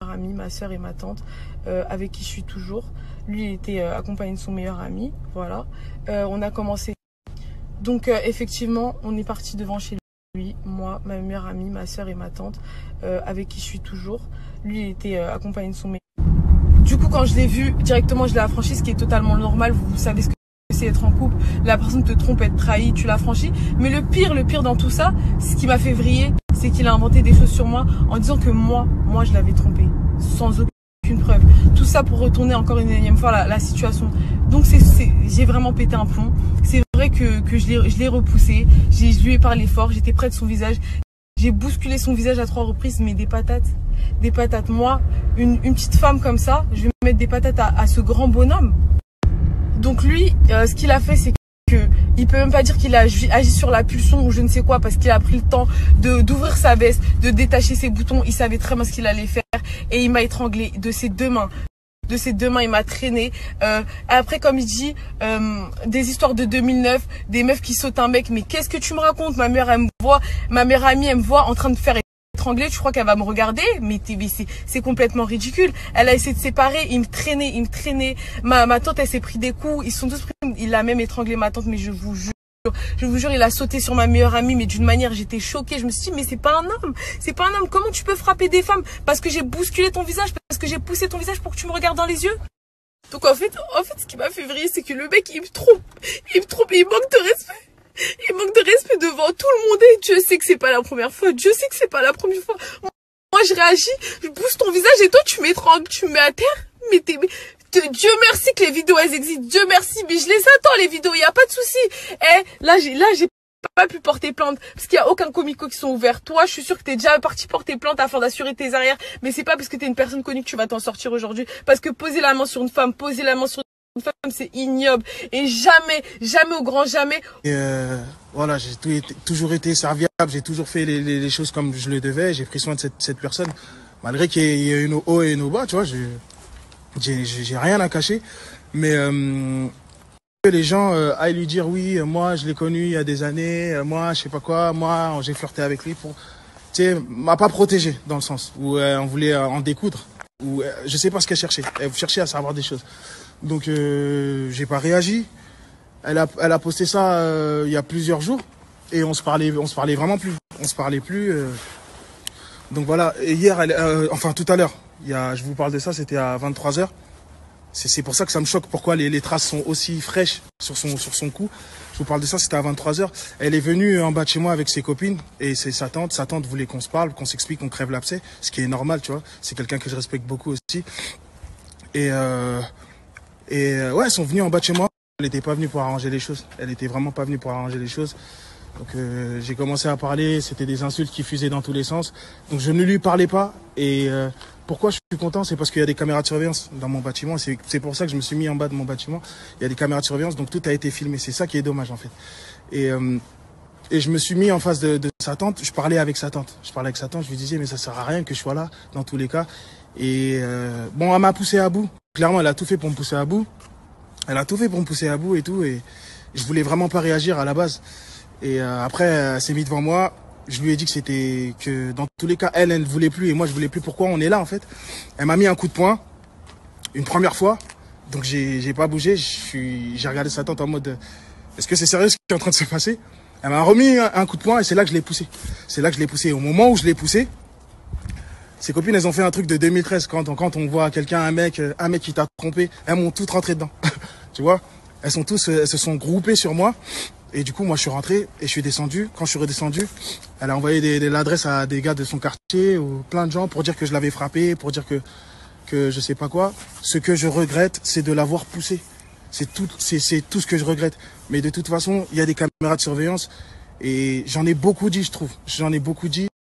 ami, ma soeur et ma tante, avec qui je suis toujours. Lui, il était accompagné de son meilleur ami, voilà. On a commencé. Donc, effectivement, on est parti devant chez lui, moi, ma meilleure amie, ma soeur et ma tante, avec qui je suis toujours. Lui, il était accompagné de son meilleur ami. Du coup, quand je l'ai vu, directement, je l'ai affranchi, ce qui est totalement normal. Vous savez ce que c'est être en couple, la personne te trompe, être trahie, tu l'as franchi. Mais le pire dans tout ça, ce qui m'a fait vriller, c'est qu'il a inventé des choses sur moi en disant que moi je l'avais trompé, sans aucune preuve. Tout ça pour retourner encore une énième fois la situation. Donc j'ai vraiment pété un plomb. C'est vrai que je l'ai repoussé, je lui ai parlé fort, j'étais près de son visage. J'ai bousculé son visage à 3 reprises, mais des patates. Des patates. Moi, une petite femme comme ça, je vais mettre des patates à ce grand bonhomme. Donc lui, ce qu'il a fait, c'est que il peut même pas dire qu'il a agi sur la pulsion ou je ne sais quoi, parce qu'il a pris le temps d'ouvrir sa veste, de détacher ses boutons. Il savait très bien ce qu'il allait faire et il m'a étranglé de ses deux mains. De ses deux mains, il m'a traîné. Après, comme il dit, des histoires de 2009, des meufs qui sautent un mec. Mais qu'est-ce que tu me racontes? Ma mère, elle me voit, ma meilleure amie, elle me voit en train de faire étrangler. Tu crois qu'elle va me regarder? Mais c'est complètement ridicule. Elle a essayé de séparer, il me traînait. Ma tante, elle s'est pris des coups. Ils sont tous pris. Il a même étranglé ma tante, mais je vous jure, il a sauté sur ma meilleure amie, mais d'une manière, j'étais choquée. Je me suis dit, mais c'est pas un homme. C'est pas un homme. Comment tu peux frapper des femmes? Parce que j'ai bousculé ton visage, parce que j'ai poussé ton visage pour que tu me regardes dans les yeux. Donc en fait, ce qui m'a fait vriller, c'est que le mec, il me trompe, il manque de respect. Il manque de respect devant tout le monde et Dieu sait que c'est pas la première fois. Dieu sait que c'est pas la première fois. Moi, je réagis, je pousse ton visage et toi, tu m'étrangles, tu me mets à terre. Mais Dieu merci que les vidéos, elles existent. Dieu merci, mais je les attends, les vidéos, il n'y a pas de souci. Là, j'ai pas pu porter plainte parce qu'il n'y a aucun comico qui sont ouverts. Toi, je suis sûre que t'es déjà parti porter plainte afin d'assurer tes arrières. Mais c'est pas parce que t'es une personne connue que tu vas t'en sortir aujourd'hui. Parce que poser la main sur une femme, poser la main sur une femme, c'est ignoble. Et jamais au grand jamais. Voilà, j'ai toujours été serviable. J'ai toujours fait les choses comme je le devais. J'ai pris soin de cette personne. Malgré qu'il y ait nos hauts et nos bas, tu vois, j'ai rien à cacher. Mais que les gens aillent lui dire oui, moi je l'ai connu il y a des années, moi je sais pas quoi, moi j'ai flirté avec lui pour, tu sais, m'a pas protégé dans le sens où on voulait en découdre, ou je sais pas ce qu'elle cherchait. Elle cherchait à savoir des choses. Donc j'ai pas réagi. Elle a posté ça il y a plusieurs jours et on se parlait vraiment plus. On se parlait plus. Donc voilà. Et hier, enfin tout à l'heure, je vous parle de ça, c'était à 23 h. C'est pour ça que ça me choque pourquoi les traces sont aussi fraîches sur son cou. Je vous parle de ça, c'était à 23 h. Elle est venue en bas de chez moi avec ses copines et c'est sa tante. Sa tante voulait qu'on se parle, qu'on s'explique, qu'on crève l'abcès, ce qui est normal, tu vois. C'est quelqu'un que je respecte beaucoup aussi. Et ouais, elles sont venues en bas de chez moi. Elle n'était pas venue pour arranger les choses. Elle n'était vraiment pas venue pour arranger les choses. Donc j'ai commencé à parler, c'était des insultes qui fusaient dans tous les sens. Donc je ne lui parlais pas. Et pourquoi je suis content, c'est parce qu'il y a des caméras de surveillance dans mon bâtiment. C'est pour ça que je me suis mis en bas de mon bâtiment. Il y a des caméras de surveillance, donc tout a été filmé. C'est ça qui est dommage en fait. Et je me suis mis en face de sa tante. Je parlais avec sa tante. Je lui disais mais ça sert à rien que je sois là dans tous les cas. Et bon, elle m'a poussé à bout. Clairement, elle a tout fait pour me pousser à bout. Et tout. Et je voulais vraiment pas réagir à la base. Et après, elle s'est mise devant moi. Je lui ai dit que dans tous les cas, elle ne voulait plus et moi je voulais plus. Pourquoi on est là en fait? Elle m'a mis un coup de poing une première fois. Donc j'ai pas bougé. J'ai regardé sa tante en mode est-ce que c'est sérieux ce qui est en train de se passer? Elle m'a remis un coup de poing et c'est là que je l'ai poussé. Au moment où je l'ai poussé, ses copines, elles ont fait un truc de 2013. Quand on voit quelqu'un, un mec qui t'a trompé, elles m'ont toutes rentré dedans. Tu vois? Elles se sont groupées sur moi. Et du coup, moi, je suis rentré et je suis descendu. Quand je suis redescendu, elle a envoyé l'adresse à des gars de son quartier ou plein de gens pour dire que je l'avais frappé, pour dire que je sais pas quoi. Ce que je regrette, c'est de l'avoir poussé. C'est tout ce que je regrette. Mais de toute façon, il y a des caméras de surveillance et j'en ai beaucoup dit, je trouve. J'en ai beaucoup dit.